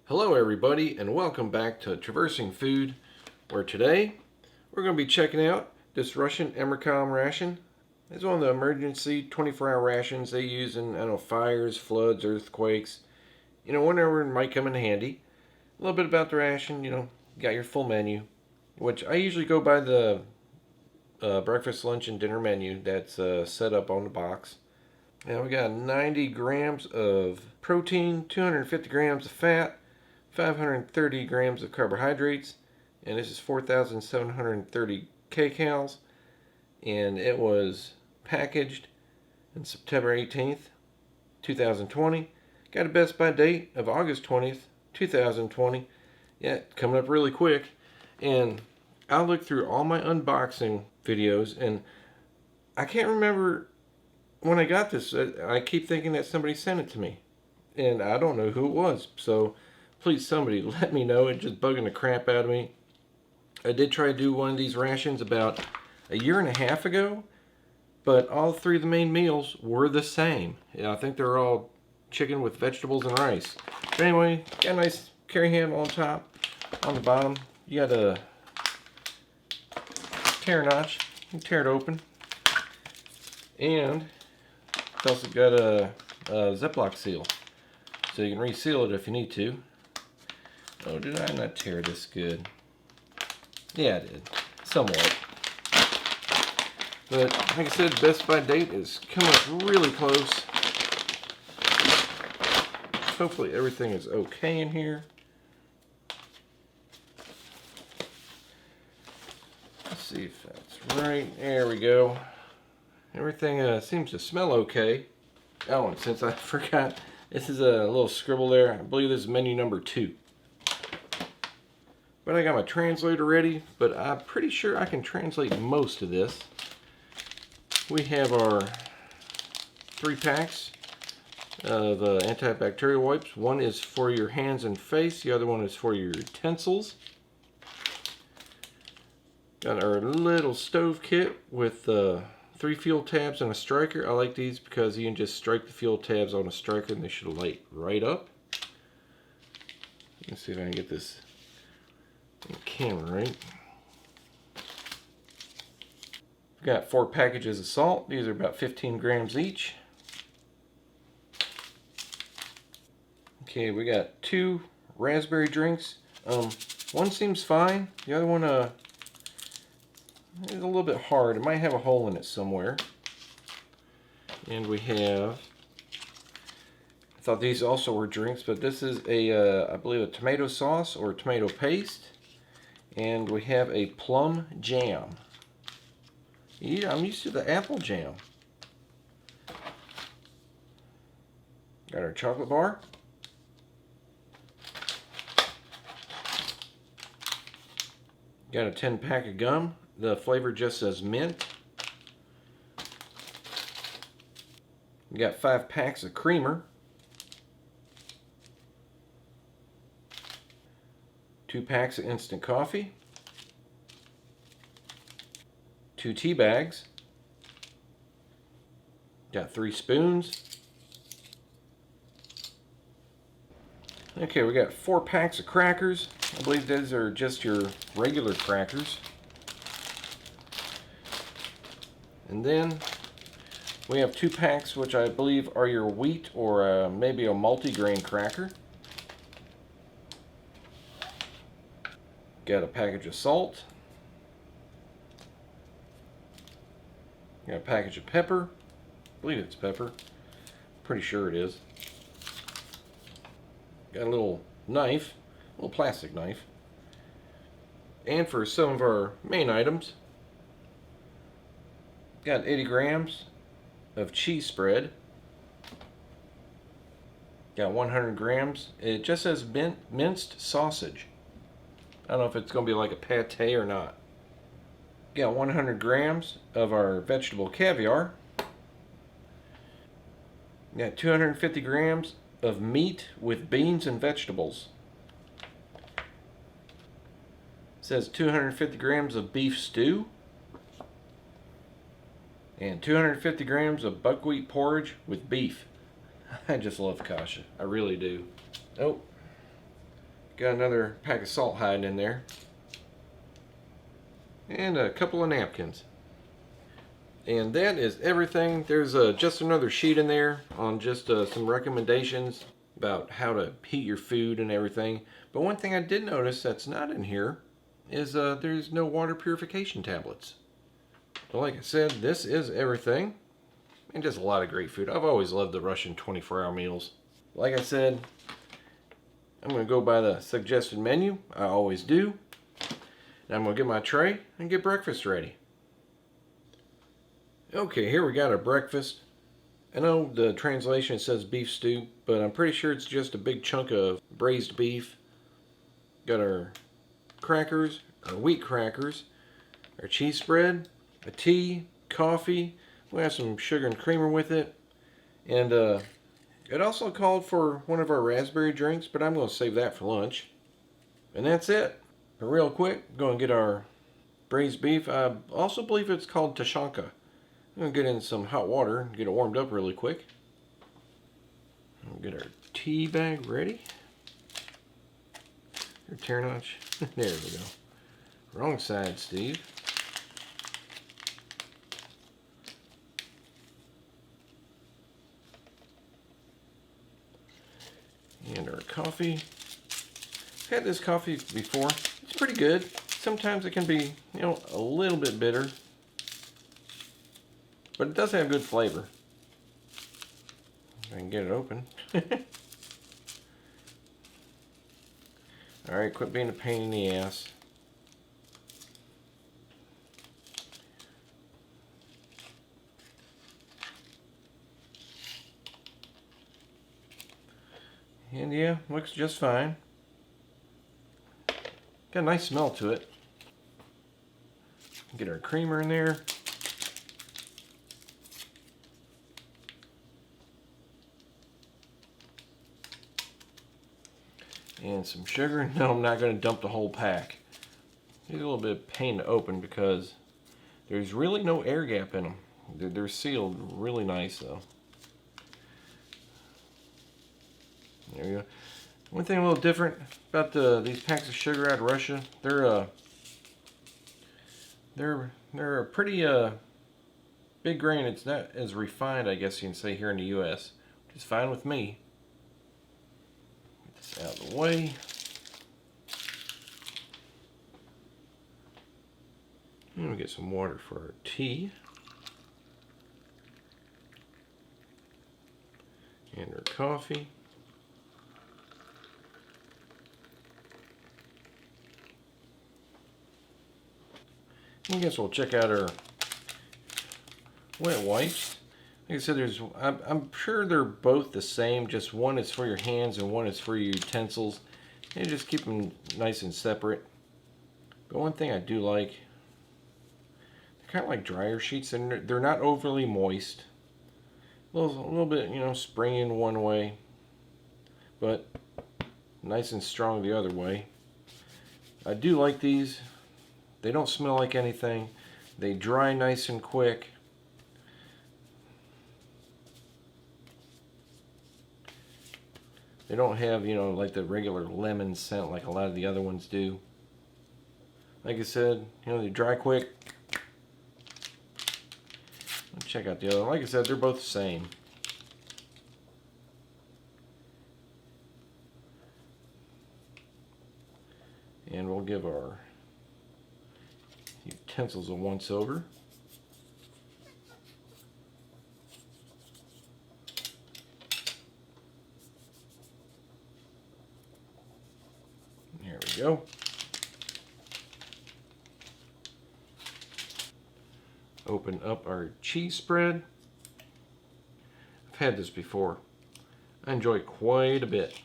Hello everybody and welcome back to Traversing Food, where today we're going to be checking out this Russian Emercom ration. It's one of the emergency 24-hour rations they use in, fires, floods, earthquakes, whenever it might come in handy. A little bit about the ration, you got your full menu, which I usually go by the breakfast, lunch, and dinner menu that's set up on the box. And we got 90 grams of protein, 250 grams of fat, 530 grams of carbohydrates, and this is 4,730 kcals, and it was packaged on September 18th, 2020. Got a best by date of August 20th, 2020. Yeah, coming up really quick. And I'll look through all my unboxing videos, and I can't remember when I got this. I keep thinking that somebody sent it to me, and I don't know who it was. So please, somebody let me know. It's just bugging the crap out of me. I did try to do one of these rations about a year and a half ago, but all three of the main meals were the same. I think they're all chicken with vegetables and rice. But anyway, got a nice carry handle on top. On the bottom, you got a tear notch. You can tear it open. And it's also got a Ziploc seal, so you can reseal it if you need to. Oh, did I not tear this good? Yeah, I did. Somewhat. But, like I said, best by date is coming up really close. Hopefully everything is okay in here. Let's see if that's right. There we go. Everything seems to smell okay. Oh, and since I forgot, this is a little scribble there. I believe this is menu number 2. But I got my translator ready, but I'm pretty sure I can translate most of this. We have our 3 packs of antibacterial wipes. One is for your hands and face, the other one is for your utensils. Got our little stove kit with 3 fuel tabs and a striker. I like these because you can just strike the fuel tabs on a striker and they should light right up. Let's see if I can get this in camera right. We've got 4 packages of salt. These are about 15 grams each. Okay, we got 2 raspberry drinks. One seems fine. The other one is a little bit hard. It might have a hole in it somewhere. And we have, I thought these also were drinks, but this is I believe a tomato sauce or tomato paste. And we have a plum jam. Yeah, I'm used to the apple jam. Got our chocolate bar. Got a 10-pack of gum. The flavor just says mint. We got 5 packs of creamer. 2 packs of instant coffee. 2 tea bags. Got 3 spoons. Okay, we got 4 packs of crackers. I believe these are just your regular crackers. And then we have 2 packs, which I believe are your wheat or maybe a multi-grain cracker. Got a package of salt. Got a package of pepper. I believe it's pepper. Pretty sure it is. Got a little knife, a little plastic knife. And for some of our main items, got 80 grams of cheese spread. Got 100 grams. It just says minced sausage. I don't know if it's going to be like a pate or not. Got 100 grams of our vegetable caviar. Got 250 grams of meat with beans and vegetables. It says 250 grams of beef stew. And 250 grams of buckwheat porridge with beef. I just love kasha. I really do. Oh, Got another pack of salt hiding in there. And a couple of napkins. And that is everything. There's just another sheet in there on just some recommendations about how to heat your food and everything. But one thing I did notice that's not in here is there's no water purification tablets. But like I said, this is everything. And just a lot of great food. I've always loved the Russian 24-hour meals. Like I said, I'm going to go by the suggested menu. I always do. And I'm going to get my tray and get breakfast ready. Okay, here we got our breakfast. I know the translation says beef stew, but I'm pretty sure it's just a big chunk of braised beef. Got our crackers, our wheat crackers, our cheese spread, a tea, coffee. We have some sugar and creamer with it. And it also called for one of our raspberry drinks, but I'm going to save that for lunch. And that's it. But real quick, go and get our braised beef. I also believe it's called tashanka. I'm going to get in some hot water and get it warmed up really quick. We'll get our tea bag ready. Your tear notch. There we go. Wrong side, Steve. And our coffee. I've had this coffee before. It's pretty good. Sometimes it can be, a little bit bitter. But it does have good flavor. If I can get it open. Alright, quit being a pain in the ass. And yeah, looks just fine. Got a nice smell to it. Get our creamer in there. And some sugar. No, I'm not going to dump the whole pack. It's a little bit of pain to open because there's really no air gap in them. They're sealed really nice though. There you go. One thing a little different about these packs of sugar out of Russia, they're a pretty big grain. It's not as refined, I guess you can say, here in the U.S., which is fine with me. Get this out of the way. And we get some water for our tea. And our coffee. I guess we'll check out our wet wipes. Like I said, I'm sure they're both the same, just one is for your hands and one is for your utensils. And just keep them nice and separate. But one thing I do like, they're kind of like dryer sheets, and they're not overly moist. A little bit, springy in one way, but nice and strong the other way. I do like these. They don't smell like anything. They dry nice and quick. They don't have, like the regular lemon scent like a lot of the other ones do. Like I said, they dry quick. Let's check out the other one. Like I said, they're both the same. And we'll give our utensils a once over. There we go. Open up our cheese spread. I've had this before. I enjoy it quite a bit.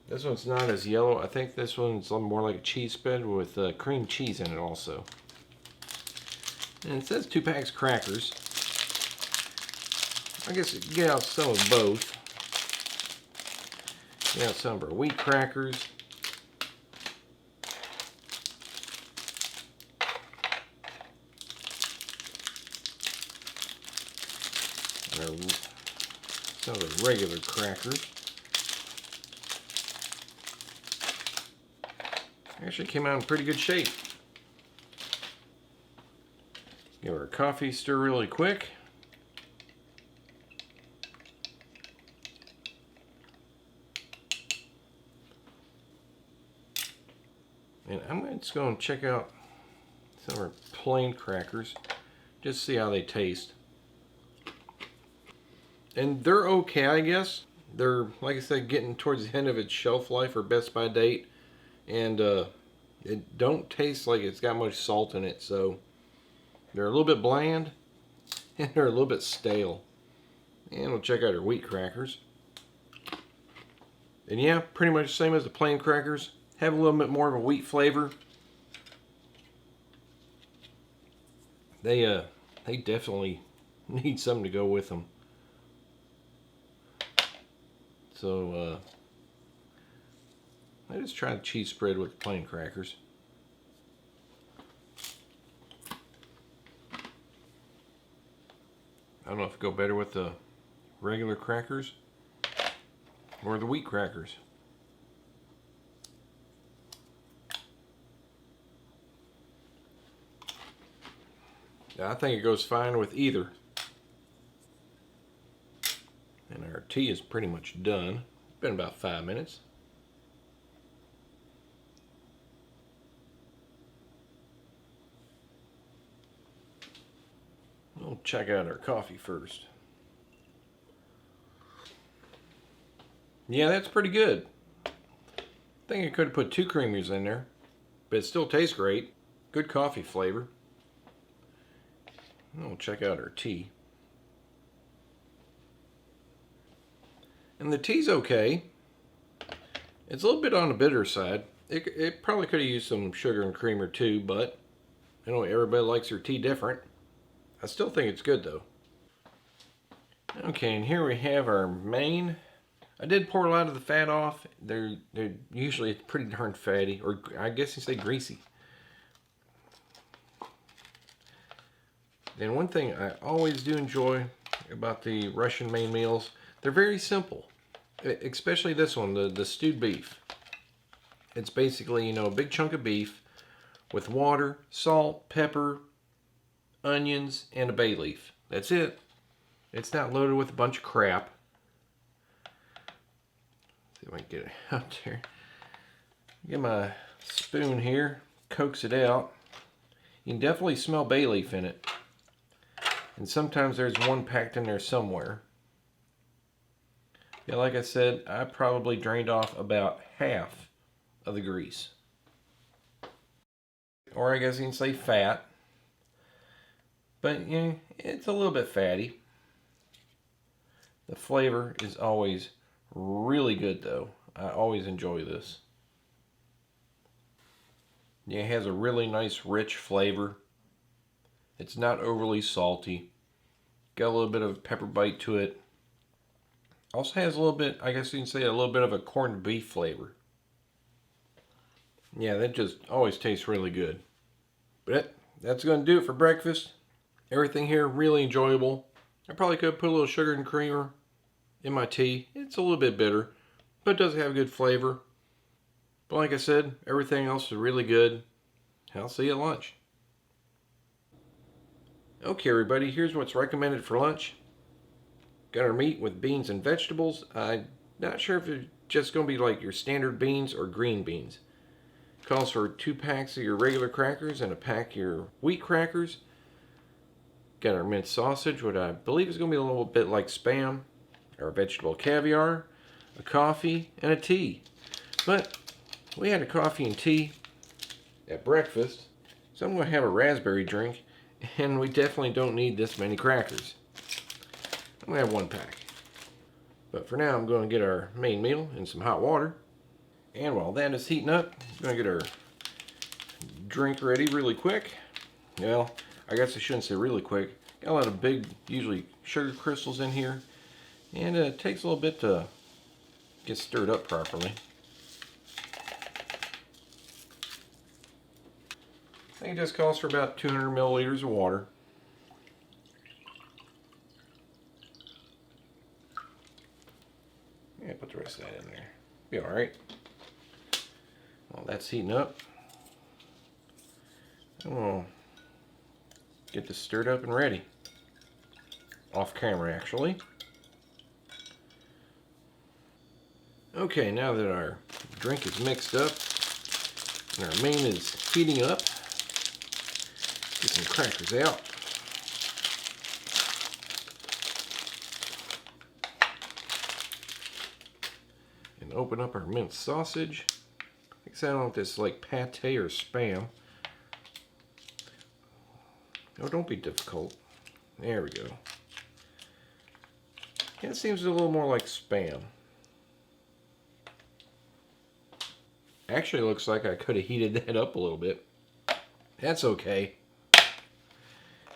This one's not as yellow. I think this one's more like a cheese spread with cream cheese in it also. And it says 2 packs crackers. I guess you can get out some of both. Get out some of our wheat crackers. And our some of the regular crackers. Actually came out in pretty good shape. Give our coffee stir really quick. And I'm just going to check out some of our plain crackers, just see how they taste. And they're okay, I guess. They're, like I said, getting towards the end of its shelf life or best by date. And it don't taste like it's got much salt in it, so they're a little bit bland and they're a little bit stale. And we'll check out our wheat crackers. And yeah, pretty much the same as the plain crackers. Have a little bit more of a wheat flavor. They definitely need something to go with them. So I just tried the cheese spread with the plain crackers. I don't know if it go better with the regular crackers or the wheat crackers. I think it goes fine with either. And our tea is pretty much done. Been about 5 minutes. We'll check out our coffee first. Yeah, that's pretty good. I think I could have put 2 creamers in there, but it still tastes great. Good coffee flavor. We'll check out our tea. And the tea's okay. It's a little bit on the bitter side. It probably could have used some sugar and creamer too, but you know, everybody likes their tea different. I still think it's good though. Okay, and here we have our main. I did pour a lot of the fat off. They're usually pretty darn fatty, or I guess you say greasy. And one thing I always do enjoy about the Russian main meals, they're very simple. Especially this one, the stewed beef. It's basically, you know, a big chunk of beef with water, salt, pepper, onions, and a bay leaf. That's it. It's not loaded with a bunch of crap. See if I can get it out there. Get my spoon here, coax it out. You can definitely smell bay leaf in it. And sometimes there's one packed in there somewhere. Yeah, like I said, I probably drained off about half of the grease. Or I guess you can say fat. But yeah, it's a little bit fatty. The flavor is always really good though. I always enjoy this. Yeah, it has a really nice rich flavor. It's not overly salty. Got a little bit of pepper bite to it. Also has a little bit, I guess you can say, a little bit of a corned beef flavor. Yeah, that just always tastes really good. But that's going to do it for breakfast. Everything here really enjoyable. I probably could put a little sugar and creamer in my tea. It's a little bit bitter, but it does have a good flavor. But like I said, everything else is really good. I'll see you at lunch. Okay, everybody, here's what's recommended for lunch. Got our meat with beans and vegetables. I'm not sure if it's just going to be like your standard beans or green beans. Calls for 2 packs of your regular crackers and a pack of your wheat crackers. Got our minced sausage, what I believe is going to be a little bit like Spam. Our vegetable caviar, a coffee, and a tea. But we had a coffee and tea at breakfast, so I'm going to have a raspberry drink, and we definitely don't need this many crackers. I'm going to have 1 pack. But for now, I'm going to get our main meal in some hot water. And while that is heating up, I'm going to get our drink ready really quick. Well, I guess I shouldn't say really quick. Got a lot of big, usually sugar crystals in here. And it takes a little bit to get stirred up properly. I think it just calls for about 200 milliliters of water. put the rest of that in there. Be all right. While that's heating up, we'll get this stirred up and ready. Off camera, actually. Okay, now that our drink is mixed up and our main is heating up, get some crackers out. And open up our minced sausage. I guess I don't know if this is like pate or Spam. Oh, don't be difficult. There we go. Yeah, it seems a little more like Spam. Actually, looks like I could have heated that up a little bit. That's okay.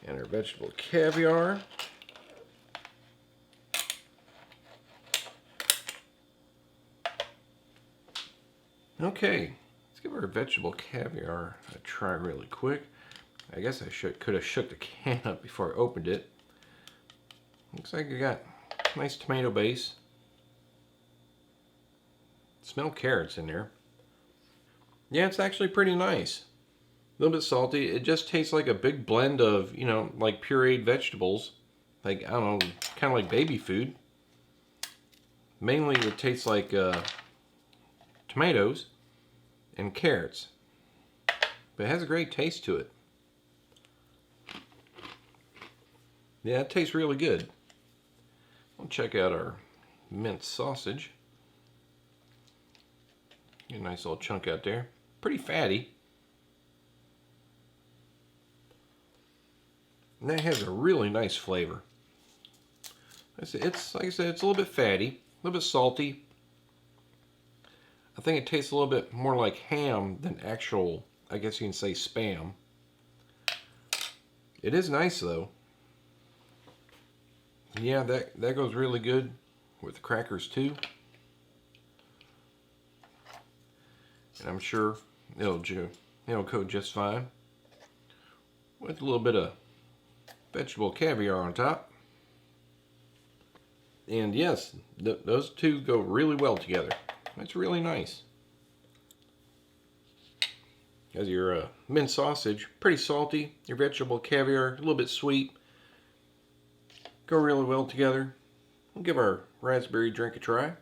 And our vegetable caviar. Okay, let's give our vegetable caviar a try really quick. I guess I could have shook the can up before I opened it. Looks like I got a nice tomato base. Smell carrots in there. Yeah, it's actually pretty nice. A little bit salty. It just tastes like a big blend of, you know, like pureed vegetables. Like, I don't know, kind of like baby food. Mainly it tastes like tomatoes and carrots. But it has a great taste to it. Yeah, it tastes really good. We'll check out our minced sausage. Get a nice little chunk out there. Pretty fatty. And that has a really nice flavor. It's like I said, it's a little bit fatty, a little bit salty. I think it tastes a little bit more like ham than actual, I guess you can say, Spam. It is nice though. Yeah, that goes really good with the crackers too. And I'm sure it'll go just fine with a little bit of vegetable caviar on top. And yes, those two go really well together. It's really nice. As your minced sausage, pretty salty. Your vegetable caviar, a little bit sweet. Go really well together. We'll give our raspberry drink a try.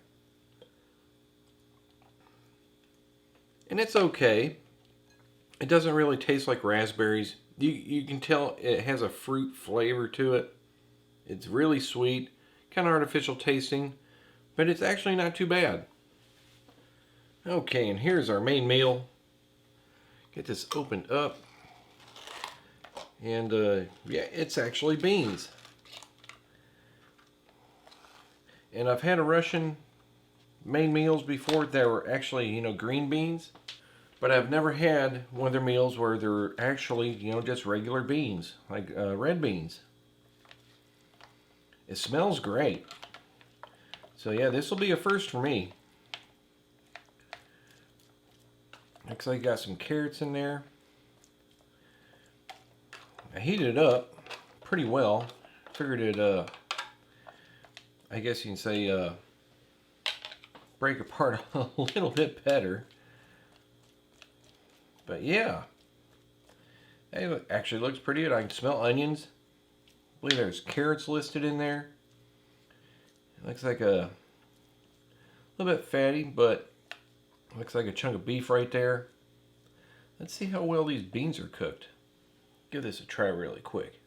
And it's okay. It doesn't really taste like raspberries. You can tell it has a fruit flavor to it. It's really sweet, kind of artificial tasting, but it's actually not too bad. Okay, and here's our main meal. Get this opened up. And yeah, it's actually beans. And I've had a Russian main meals before that were actually, you know, green beans. But I've never had one of their meals where they're actually, you know, just regular beans, like red beans. It smells great. So yeah, this will be a first for me. Looks like I got some carrots in there. I heated it up pretty well. Figured it, I guess you can say, break apart a little bit better. But yeah, it actually looks pretty good. I can smell onions. I believe there's carrots listed in there. It looks like a little bit fatty, but looks like a chunk of beef right there. Let's see how well these beans are cooked. Give this a try really quick.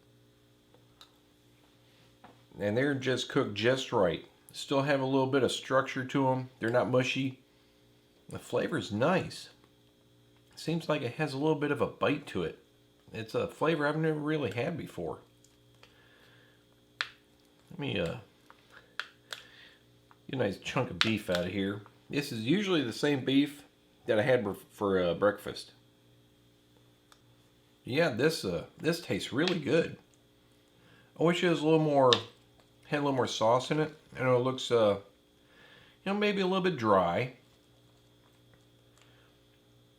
And they're just cooked just right. Still have a little bit of structure to them. They're not mushy. The flavor's nice. Seems like it has a little bit of a bite to it. It's a flavor I've never really had before. Let me get a nice chunk of beef out of here. This is usually the same beef that I had for breakfast. Yeah, this tastes really good. I wish it was had a little more sauce in it. I know it looks, you know, maybe a little bit dry.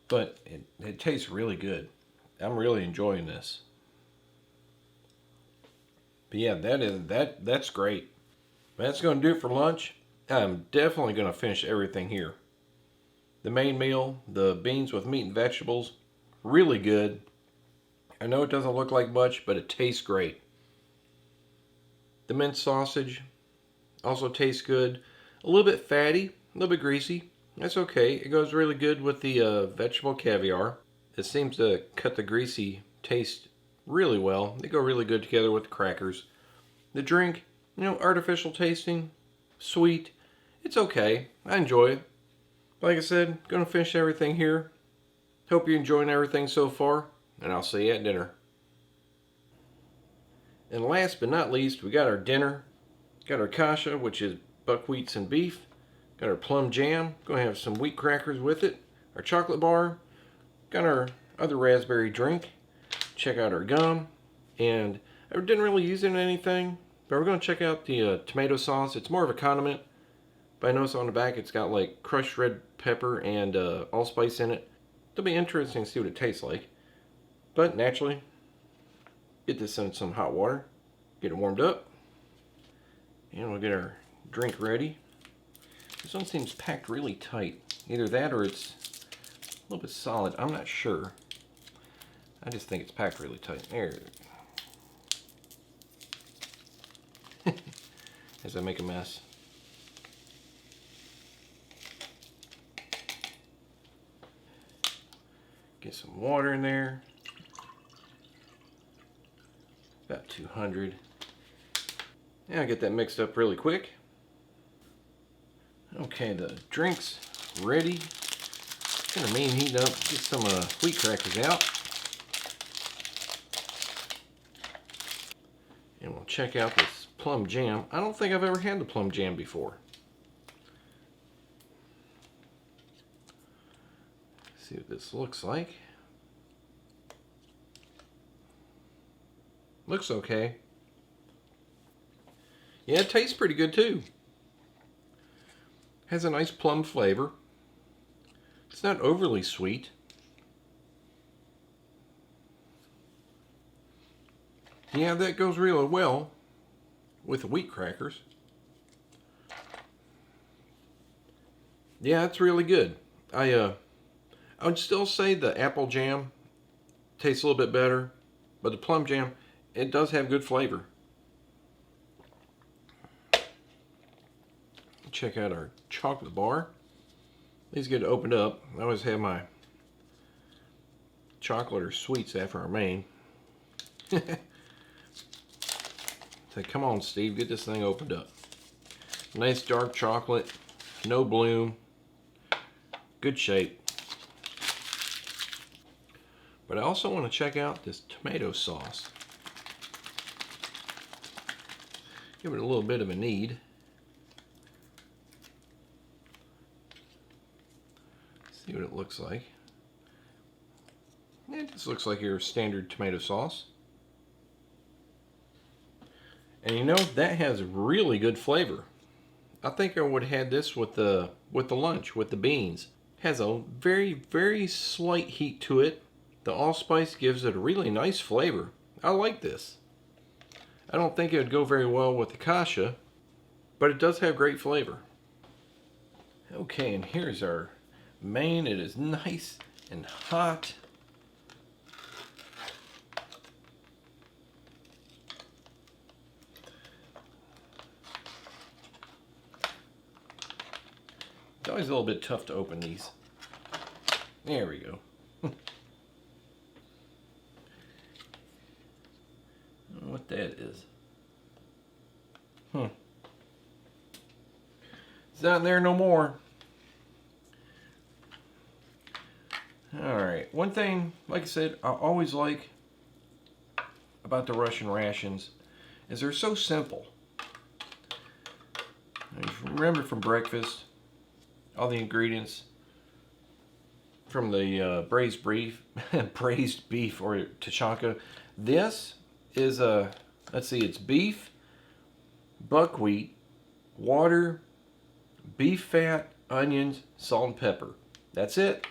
But it tastes really good. I'm really enjoying this. But yeah, that's great. That's going to do it for lunch. I'm definitely going to finish everything here. The main meal, the beans with meat and vegetables, really good. I know it doesn't look like much, but it tastes great. The minced sausage also tastes good. A little bit fatty, a little bit greasy. That's okay. It goes really good with the vegetable caviar. It seems to cut the greasy taste really well. They go really good together with the crackers. The drink, artificial tasting, sweet. It's okay. I enjoy it. Like I said, gonna finish everything here. Hope you're enjoying everything so far, and I'll see you at dinner. And last but not least, we got our dinner. Got our kasha, which is buckwheats and beef. Got our plum jam. Gonna have some wheat crackers with it. Our chocolate bar. Got our other raspberry drink. Check out our gum. And I didn't really use it in anything, but we're gonna check out the tomato sauce. It's more of a condiment, but I noticed on the back it's got like crushed red pepper and allspice in it. It'll be interesting to see what it tastes like. But naturally, get this in some hot water, get it warmed up, and we'll get our drink ready. This one seems packed really tight. Either that or it's a little bit solid. I'm not sure. I just think it's packed really tight. There. As I make a mess. Get some water in there. About 200. Yeah, I'll get that mixed up really quick. Okay, the drink's ready. Gonna main heat up, get some wheat crackers out. And we'll check out this plum jam. I don't think I've ever had the plum jam before. See what this looks like. Looks okay. Yeah, it tastes pretty good too. Has a nice plum flavor. It's not overly sweet. Yeah, that goes really well with the wheat crackers. Yeah, it's really good. I would still say the apple jam tastes a little bit better, but the plum jam, it does have good flavor. Check out our chocolate bar. These get opened up. I always have my chocolate or sweets after our main. Say, come on, Steve, get this thing opened up. Nice dark chocolate, no bloom, good shape. But I also want to check out this tomato sauce. Give it a little bit of a knead. See what it looks like. It just looks like your standard tomato sauce. And you know, that has really good flavor. I think I would have had this with the lunch, with the beans. Has a very, very slight heat to it. The allspice gives it a really nice flavor. I like this. I don't think it would go very well with the kasha, but it does have great flavor. Okay, and here's our main. It is nice and hot. It's always a little bit tough to open these. There we go. I don't know what that is. It's not there no more. Alright, one thing, like I said, I always like about the Russian rations is they're so simple. Now, if you remember from breakfast, all the ingredients from the braised beef or tachanka. This is let's see, it's beef, buckwheat, water, beef fat, onions, salt and pepper. That's it.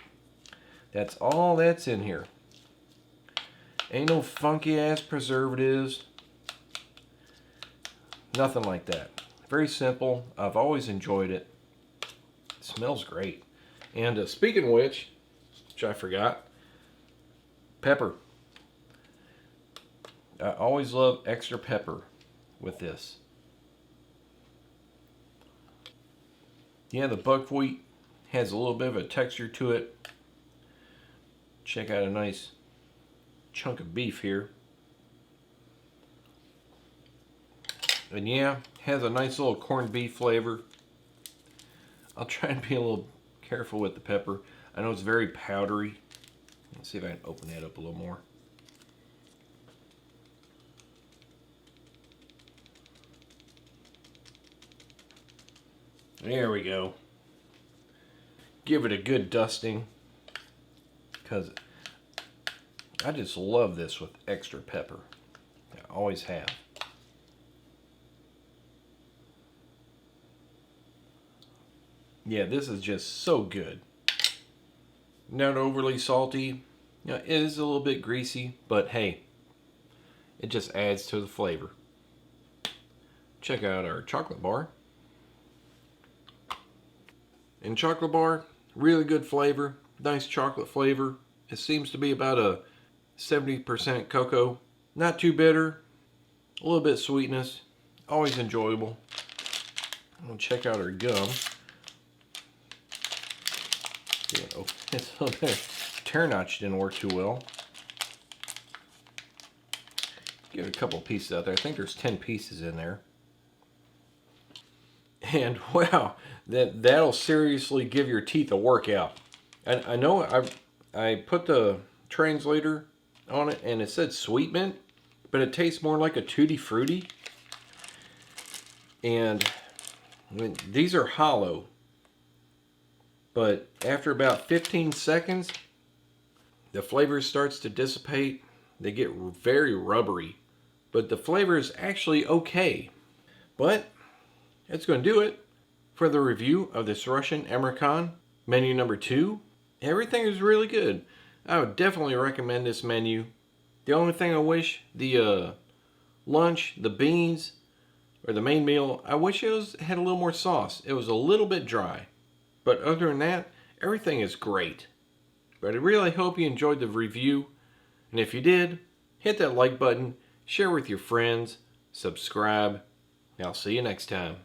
That's all that's in here. Ain't no funky ass preservatives. Nothing like that. Very simple. I've always enjoyed it. It smells great. And speaking of which I forgot, pepper. I always love extra pepper with this. Yeah, the buckwheat has a little bit of a texture to it. Check out a nice chunk of beef here. And yeah, has a nice little corned beef flavor. I'll try and be a little careful with the pepper. I know it's very powdery. Let's see if I can open that up a little more. There we go. Give it a good dusting, because I just love this with extra pepper. I always have. Yeah, this is just so good. Not overly salty. You know, it is a little bit greasy, but hey, it just adds to the flavor. Check out our chocolate bar. In chocolate bar, really good flavor, nice chocolate flavor. It seems to be about a 70% cocoa. Not too bitter, a little bit sweetness, always enjoyable. We'll check out our gum. Yeah, oh, it's a little bit. Tear notch didn't work too well. Give it a couple pieces out there. I think there's 10 pieces in there. And wow, that'll seriously give your teeth a workout. And I know I put the translator on it and it said sweet mint, but it tastes more like a tutti frutti. And these are hollow, but after about 15 seconds, the flavor starts to dissipate. They get very rubbery, but the flavor is actually okay. But that's going to do it for the review of this Russian Emercom menu number 2. Everything is really good. I would definitely recommend this menu. The only thing I wish, the lunch, the beans, or the main meal, I wish it had a little more sauce. It was a little bit dry. But other than that, everything is great. But I really hope you enjoyed the review. And if you did, hit that like button, share with your friends, subscribe, and I'll see you next time.